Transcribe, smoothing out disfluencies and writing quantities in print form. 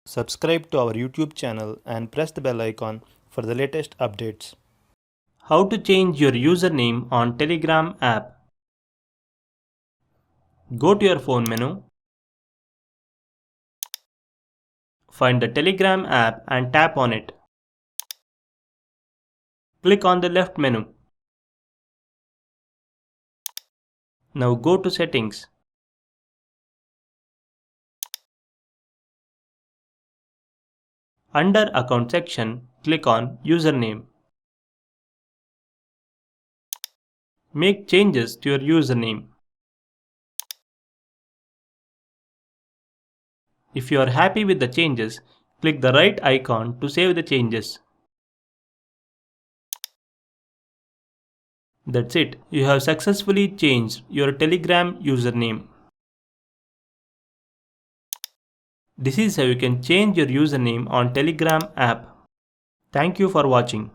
Subscribe to our YouTube channel and press the bell icon for the latest updates. How to change your username on Telegram app. Go to your phone menu. Find the Telegram app and tap on it. Click on the left menu. Now go to Settings. Under Account section, click on Username. Make changes to your username. If you are happy with the changes, click the right icon to save the changes. That's it. You have successfully changed your Telegram username. This is how you can change your username on Telegram app. Thank you for watching.